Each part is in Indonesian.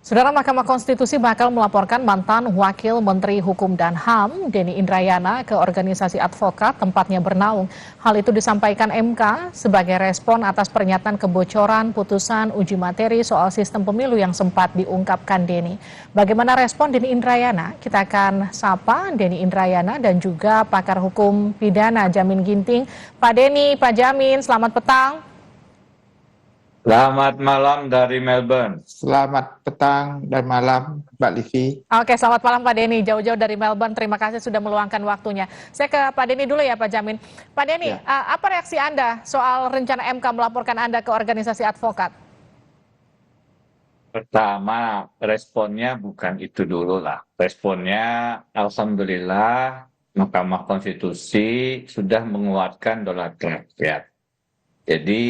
Saudara Mahkamah Konstitusi bakal melaporkan mantan Wakil Menteri Hukum dan HAM, Denny Indrayana, ke organisasi advokat tempatnya bernaung. Hal itu disampaikan MK sebagai respon atas pernyataan kebocoran putusan uji materi soal sistem pemilu yang sempat diungkapkan Denny. Bagaimana respon Denny Indrayana? Kita akan sapa Denny Indrayana dan juga pakar hukum pidana Jamin Ginting. Pak Denny, Pak Jamin, selamat petang. Selamat malam dari Melbourne. Selamat petang dan malam, Mbak Livi. Oke, selamat malam Pak Denny. Jauh-jauh dari Melbourne, terima kasih sudah meluangkan waktunya. Saya ke Pak Denny dulu ya Pak Jamin. Pak Denny, Ya. apa reaksi Anda soal rencana MK melaporkan Anda ke organisasi advokat? Pertama, responnya bukan itu dulu lah. Responnya, Alhamdulillah, Mahkamah Konstitusi sudah menguatkan dolar rakyat. Jadi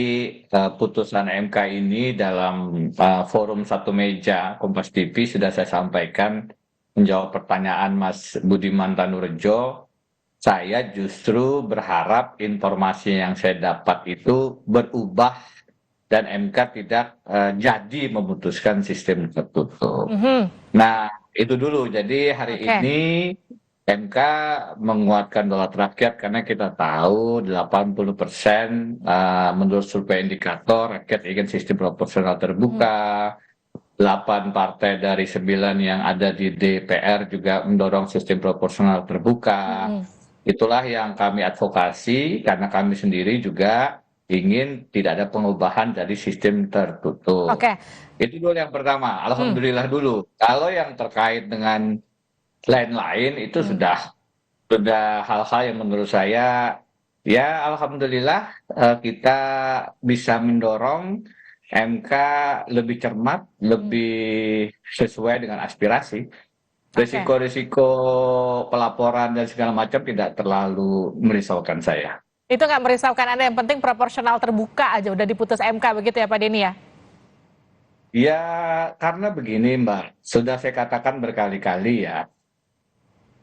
putusan MK ini dalam forum satu meja Kompas TV sudah saya sampaikan menjawab pertanyaan Mas Budiman Tanurejo. Saya justru berharap informasi yang saya dapat itu berubah dan MK tidak jadi memutuskan sistem tertutup. Nah, itu dulu. Jadi hari Oke. ini MK menguatkan dolar rakyat karena kita tahu 80% menurut survei indikator rakyat ingin sistem proporsional terbuka. 8 partai dari 9 yang ada di DPR juga mendorong sistem proporsional terbuka. Itulah yang kami advokasi karena kami sendiri juga ingin tidak ada pengubahan dari sistem tertutup. Oke. Itu dulu yang pertama. Alhamdulillah dulu. Kalau yang terkait dengan lain-lain itu sudah hal-hal yang menurut saya ya alhamdulillah kita bisa mendorong MK lebih cermat, lebih sesuai dengan aspirasi. Risiko-risiko pelaporan dan segala macam tidak terlalu merisaukan saya. Itu nggak merisaukan Anda, yang penting proporsional terbuka aja udah diputus MK begitu ya Pak Denny ya? Ya karena begini Mbak, sudah saya katakan berkali-kali ya,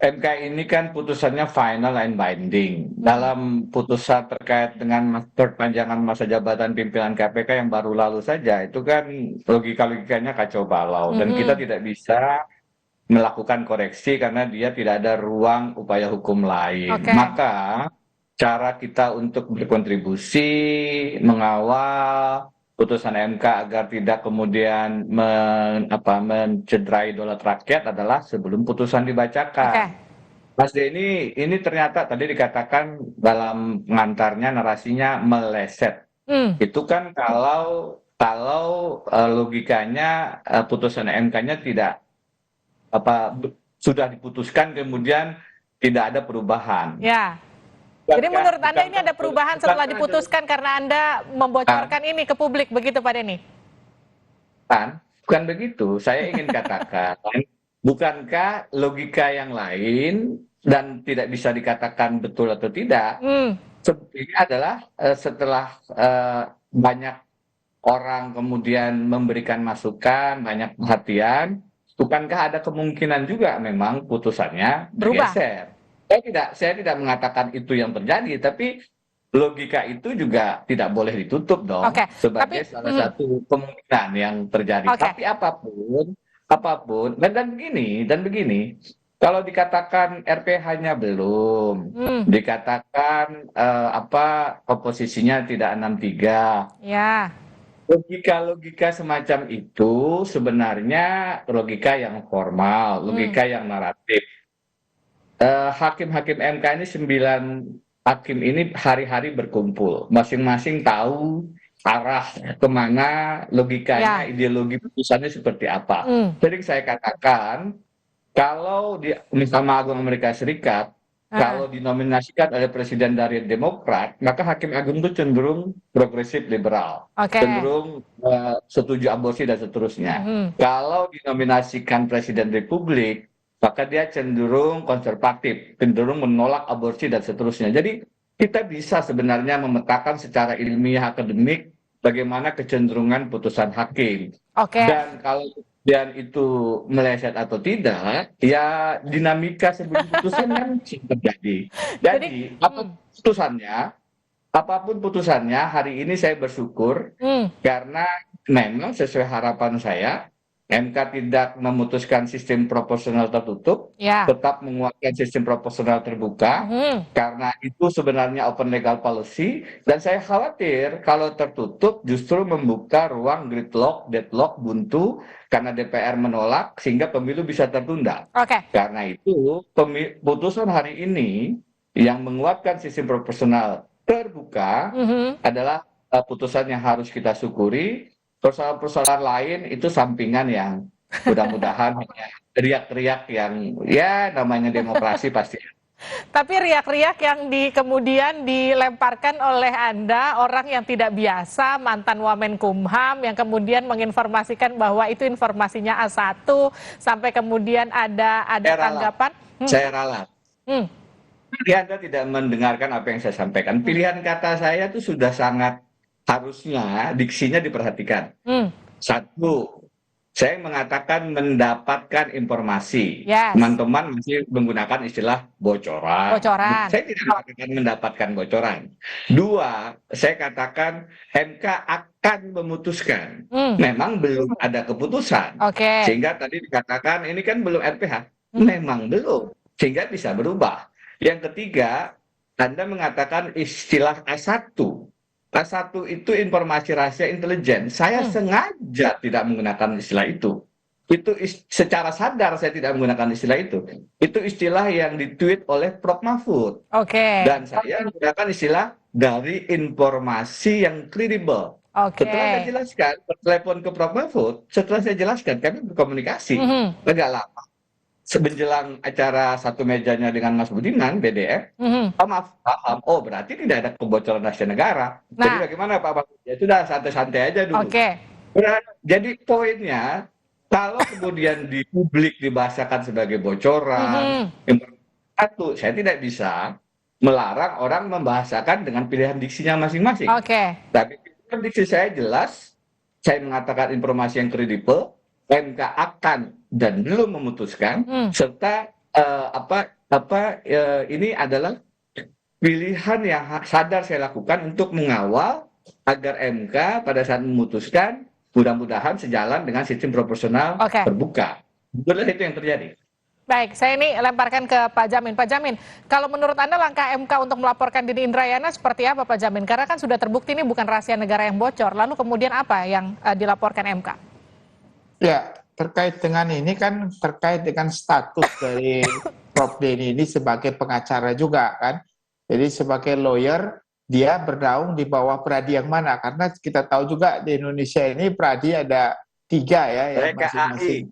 MK ini kan putusannya final and binding. Dalam putusan terkait dengan perpanjangan masa jabatan pimpinan KPK yang baru lalu saja, itu kan logika-logikanya kacau balau. Dan kita tidak bisa melakukan koreksi karena dia tidak ada ruang upaya hukum lain. Maka cara kita untuk berkontribusi, mengawal putusan MK agar tidak kemudian mencederai dolar rakyat adalah sebelum putusan dibacakan. Mas Denny, ini ternyata tadi dikatakan dalam pengantarnya narasinya meleset. Itu kan kalau logikanya putusan MK-nya tidak sudah diputuskan kemudian tidak ada perubahan. Ya. Jadi menurut Anda ini ada perubahan setelah diputuskan karena Anda membocorkan ini ke publik, begitu Pak Denny? Bukan begitu. Saya ingin katakan, bukankah logika yang lain dan tidak bisa dikatakan betul atau tidak, sebetulnya adalah setelah banyak orang kemudian memberikan masukan, banyak perhatian, bukankah ada kemungkinan juga memang putusannya bergeser? Saya tidak mengatakan itu yang terjadi, tapi logika itu juga tidak boleh ditutup dong sebagai salah satu kemungkinan yang terjadi. Tapi apapun dan begini, kalau dikatakan RPH-nya belum, dikatakan komposisinya tidak 6-3. Ya. Logika-logika semacam itu sebenarnya logika yang formal, logika yang naratif. Hakim-hakim MK ini 9 hakim ini hari-hari berkumpul, masing-masing tahu arah kemana logikanya, ideologi putusannya seperti apa. Jadi saya katakan, kalau di Mahkamah Agung Amerika Serikat, kalau dinominasikan oleh presiden dari Demokrat, maka hakim agung itu cenderung progresif liberal, cenderung setuju aborsi dan seterusnya. Kalau dinominasikan presiden Republik, maka dia cenderung konservatif, cenderung menolak aborsi dan seterusnya. Jadi kita bisa sebenarnya memetakan secara ilmiah akademik bagaimana kecenderungan putusan hakim. Dan kalau kemudian itu meleset atau tidak, ya dinamika sebelum putusan kan terjadi. Jadi apapun putusannya, hari ini saya bersyukur karena memang sesuai harapan saya, MK tidak memutuskan sistem proporsional tertutup, tetap menguatkan sistem proporsional terbuka, karena itu sebenarnya open legal policy, dan saya khawatir kalau tertutup justru membuka ruang gridlock, deadlock, buntu, karena DPR menolak, sehingga pemilu bisa tertunda. Karena itu, putusan hari ini yang menguatkan sistem proporsional terbuka adalah putusan yang harus kita syukuri. Persoalan-persoalan lain itu sampingan yang mudah-mudahan riak-riak yang ya namanya demokrasi pasti. Tapi riak-riak yang kemudian dilemparkan oleh Anda, orang yang tidak biasa, mantan Wamenkumham, yang kemudian menginformasikan bahwa itu informasinya A1, sampai kemudian ada tanggapan. Saya ralat. Anda tidak mendengarkan apa yang saya sampaikan. Pilihan kata saya itu sudah sangat harusnya diksinya diperhatikan. Satu, saya mengatakan mendapatkan informasi. Teman-teman masih menggunakan istilah bocoran. Saya tidak mengatakan mendapatkan bocoran. Dua, saya katakan MK akan memutuskan. Memang belum ada keputusan. Sehingga tadi dikatakan ini kan belum RPH. Memang belum. Sehingga bisa berubah. Yang ketiga, Anda mengatakan istilah A1. A1 itu informasi rahasia intelijen. Saya sengaja tidak menggunakan istilah itu. Itu secara sadar saya tidak menggunakan istilah itu. Itu istilah yang ditweet oleh Prof. Mahfud. Dan saya menggunakan istilah dari informasi yang kredibel. Setelah saya jelaskan, bertelepon ke Prof. Mahfud, setelah saya jelaskan, kami berkomunikasi. Agak lama. Menjelang acara satu mejanya dengan Mas Budiman, BDF, maaf, paham, oh berarti tidak ada kebocoran rahasia negara. Jadi bagaimana Pak Mahfud? Ya sudah, santai-santai aja dulu. Jadi poinnya, kalau kemudian di publik dibahasakan sebagai bocoran, satu, saya tidak bisa melarang orang membahasakan dengan pilihan diksinya masing-masing. Tapi pilihan diksi saya jelas, saya mengatakan informasi yang kredibel, MK akan dan belum memutuskan, serta ini adalah pilihan yang sadar saya lakukan untuk mengawal agar MK pada saat memutuskan mudah-mudahan sejalan dengan sistem proporsional terbuka. Betul itu yang terjadi. Baik, saya ini lemparkan ke Pak Jamin. Pak Jamin, kalau menurut Anda langkah MK untuk melaporkan Denny Indrayana seperti apa Pak Jamin? Karena kan sudah terbukti ini bukan rahasia negara yang bocor. Lalu kemudian apa yang dilaporkan MK? Ya, terkait dengan ini kan terkait dengan status dari Prof. Denny ini sebagai pengacara juga kan. Jadi sebagai lawyer, dia bernaung di bawah pradi yang mana? Karena kita tahu juga di Indonesia ini pradi ada 3 ya, yang masing-masing.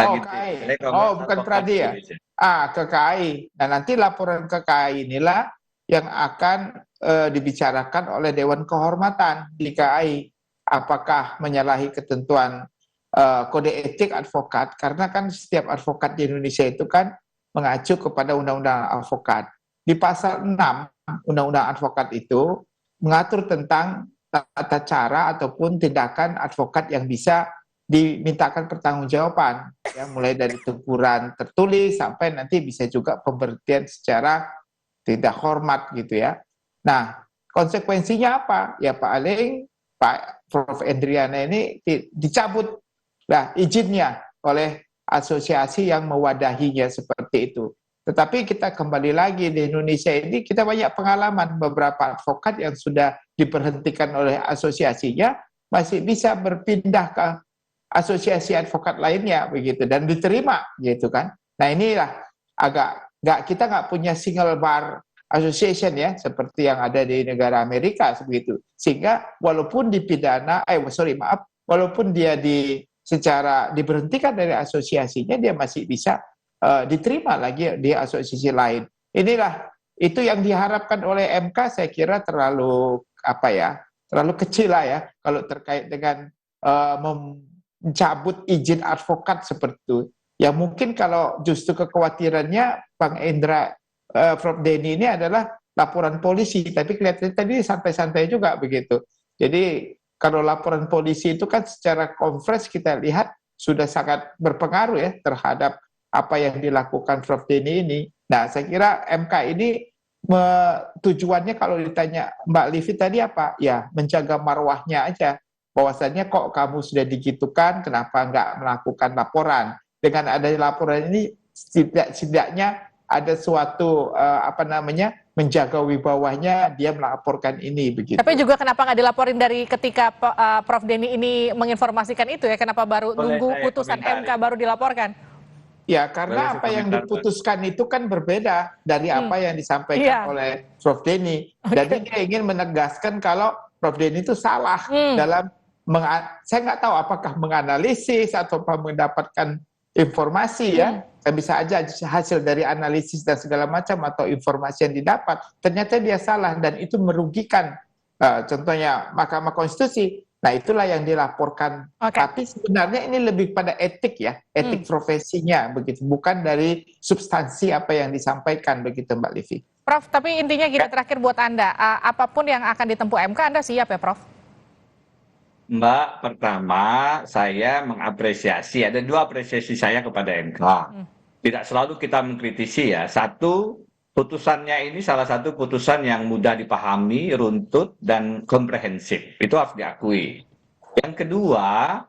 Oh, KAI. Oh, bukan pradi ya? Ke KAI. Nah, nanti laporan ke KAI inilah yang akan dibicarakan oleh Dewan Kehormatan di KAI. Apakah menyalahi ketentuan kode etik advokat, karena kan setiap advokat di Indonesia itu kan mengacu kepada undang-undang advokat. Di pasal 6 undang-undang advokat itu mengatur tentang tata cara ataupun tindakan advokat yang bisa dimintakan pertanggungjawaban, ya, mulai dari teguran tertulis sampai nanti bisa juga pemberhentian secara tidak hormat gitu ya. Nah, konsekuensinya apa? Ya paling Pak Prof. Indriana ini dicabut izinnya oleh asosiasi yang mewadahinya seperti itu. Tetapi kita kembali lagi di Indonesia ini, kita banyak pengalaman beberapa advokat yang sudah diberhentikan oleh asosiasinya masih bisa berpindah ke asosiasi advokat lainnya begitu dan diterima gitu kan. Nah inilah kita nggak punya single bar association ya seperti yang ada di negara Amerika begitu. Sehingga walaupun dipidana, walaupun dia secara diberhentikan dari asosiasinya, dia masih bisa diterima lagi di asosiasi lain. Itu yang diharapkan oleh MK, saya kira terlalu kecil lah ya kalau terkait dengan mencabut izin advokat seperti itu. Ya mungkin kalau justru kekhawatirannya Bang Indra, Prof. Denny ini adalah laporan polisi, tapi kelihatannya tadi santai-santai juga begitu. Jadi kalau laporan polisi itu kan secara konfres kita lihat sudah sangat berpengaruh ya terhadap apa yang dilakukan Prof. Denny ini. Nah, saya kira MK ini tujuannya kalau ditanya Mbak Livi tadi apa? Ya, menjaga marwahnya aja. bahwasanya kok kamu sudah digitukan, kenapa nggak melakukan laporan? Dengan adanya laporan ini setidaknya ada suatu menjaga wibawanya, dia melaporkan ini begitu. Tapi juga kenapa nggak dilaporin dari ketika Prof Denny ini menginformasikan itu ya? Kenapa baru nunggu putusan MK baru dilaporkan? Ya, karena apa yang diputuskan itu kan berbeda dari apa yang disampaikan oleh Prof Denny. Jadi dia ingin menegaskan kalau Prof Denny itu salah dalam saya nggak tahu apakah menganalisis atau mendapatkan informasi ya. Bisa aja hasil dari analisis dan segala macam atau informasi yang didapat ternyata dia salah dan itu merugikan contohnya Mahkamah Konstitusi. Nah, itulah yang dilaporkan. Tapi sebenarnya ini lebih pada etik ya, etik profesinya begitu, bukan dari substansi apa yang disampaikan begitu Mbak Livi. Prof, tapi intinya gini terakhir buat Anda, apapun yang akan ditempuh MK Anda siap ya Prof? Mbak, pertama saya mengapresiasi, ada dua apresiasi saya kepada MK. Tidak selalu kita mengkritisi ya. Satu, putusannya ini salah satu putusan yang mudah dipahami, runtut, dan komprehensif. Itu harus diakui. Yang kedua,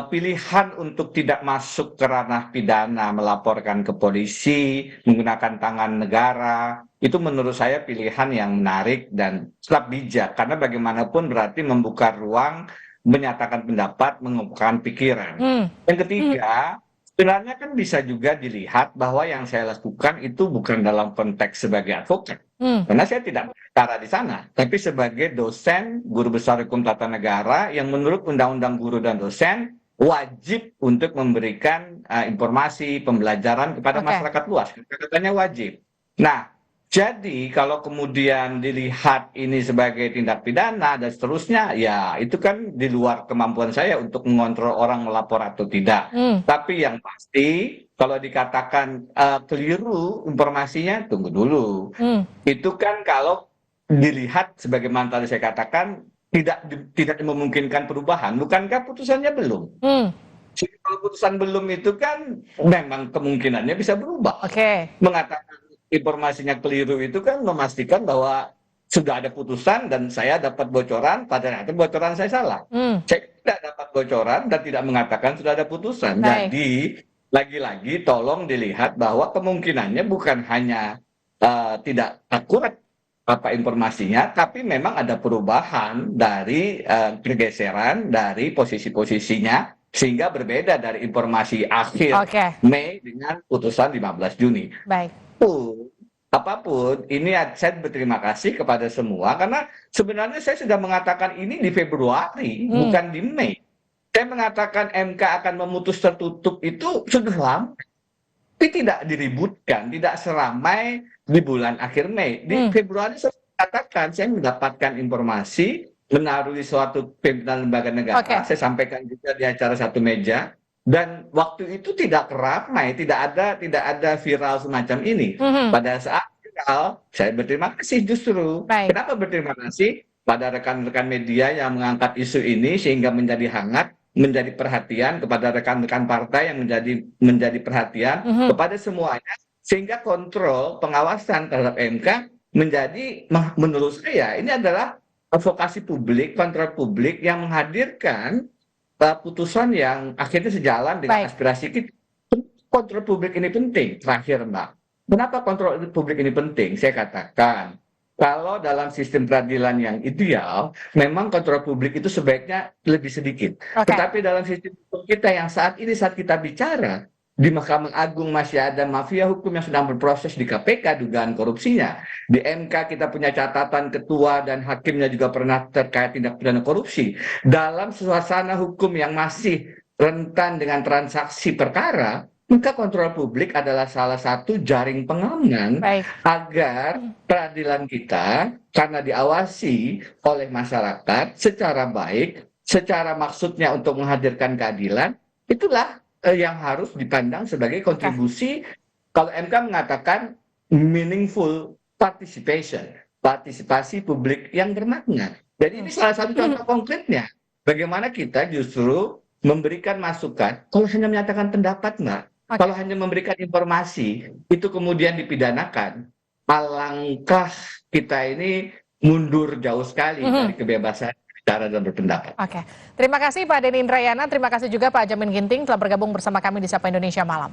pilihan untuk tidak masuk ke ranah pidana, melaporkan ke polisi, menggunakan tangan negara, itu menurut saya pilihan yang menarik dan sangat bijak. Karena bagaimanapun berarti membuka ruang, menyatakan pendapat, mengungkapkan pikiran. Yang ketiga, sebenarnya kan bisa juga dilihat bahwa yang saya lakukan itu bukan dalam konteks sebagai advokat. Karena saya tidak berbicara di sana, tapi sebagai dosen, guru besar hukum tata negara yang menurut Undang-Undang Guru dan Dosen wajib untuk memberikan informasi, pembelajaran kepada masyarakat luas. Katanya wajib. Nah, jadi kalau kemudian dilihat ini sebagai tindak pidana dan seterusnya, ya itu kan di luar kemampuan saya untuk mengontrol orang melapor atau tidak. Tapi yang pasti kalau dikatakan keliru informasinya, tunggu dulu. Itu kan kalau dilihat sebagaimana tadi saya katakan tidak memungkinkan perubahan. Bukankah putusannya belum? Jadi kalau putusan belum itu kan memang kemungkinannya bisa berubah. Mengatakan informasinya keliru itu kan memastikan bahwa sudah ada putusan dan saya dapat bocoran, padahal itu bocoran saya salah. Saya tidak dapat bocoran dan tidak mengatakan sudah ada putusan. Jadi lagi-lagi tolong dilihat bahwa kemungkinannya bukan hanya tidak akurat apa informasinya, tapi memang ada perubahan dari pergeseran dari posisi-posisinya sehingga berbeda dari informasi akhir Mei dengan putusan 15 Juni. Apapun, ini saya berterima kasih kepada semua karena sebenarnya saya sudah mengatakan ini di Februari, bukan di Mei. Saya mengatakan MK akan memutus tertutup itu sudah lama, tapi tidak diributkan, tidak seramai di bulan akhir Mei. Di Februari saya katakan saya mendapatkan informasi menaruhi suatu pimpinan lembaga negara, saya sampaikan juga di acara Satu Meja. Dan waktu itu tidak ramai, tidak ada viral semacam ini. Pada saat viral, saya berterima kasih justru. Kenapa berterima kasih pada rekan-rekan media yang mengangkat isu ini sehingga menjadi hangat, menjadi perhatian kepada rekan-rekan partai yang menjadi perhatian kepada semuanya, sehingga kontrol pengawasan terhadap MK menjadi menurut saya ini adalah advokasi publik, kontrol publik yang menghadirkan putusan yang akhirnya sejalan dengan aspirasi kita. Kontrol publik ini penting. Terakhir Mbak, kenapa kontrol publik ini penting? Saya katakan, kalau dalam sistem peradilan yang ideal, memang kontrol publik itu sebaiknya lebih sedikit. Tetapi dalam sistem hukum kita yang saat kita bicara, di Mahkamah Agung masih ada mafia hukum yang sedang berproses di KPK dugaan korupsinya. Di MK kita punya catatan ketua dan hakimnya juga pernah terkait tindak pidana korupsi. Dalam suasana hukum yang masih rentan dengan transaksi perkara, maka kontrol publik adalah salah satu jaring pengaman agar peradilan kita karena diawasi oleh masyarakat secara baik, secara maksudnya untuk menghadirkan keadilan, itulah yang harus dipandang sebagai kontribusi. Kalau MK mengatakan meaningful participation, partisipasi publik yang bermakna. Jadi ini salah satu contoh konkretnya. Bagaimana kita justru memberikan masukan, kalau hanya menyatakan pendapat kalau hanya memberikan informasi, itu kemudian dipidanakan. Alangkah kita ini mundur jauh sekali dari kebebasan. cara dan berpendapat. Oke, terima kasih Pak Denny Indrayana, terima kasih juga Pak Jamin Ginting telah bergabung bersama kami di Sapa Indonesia Malam.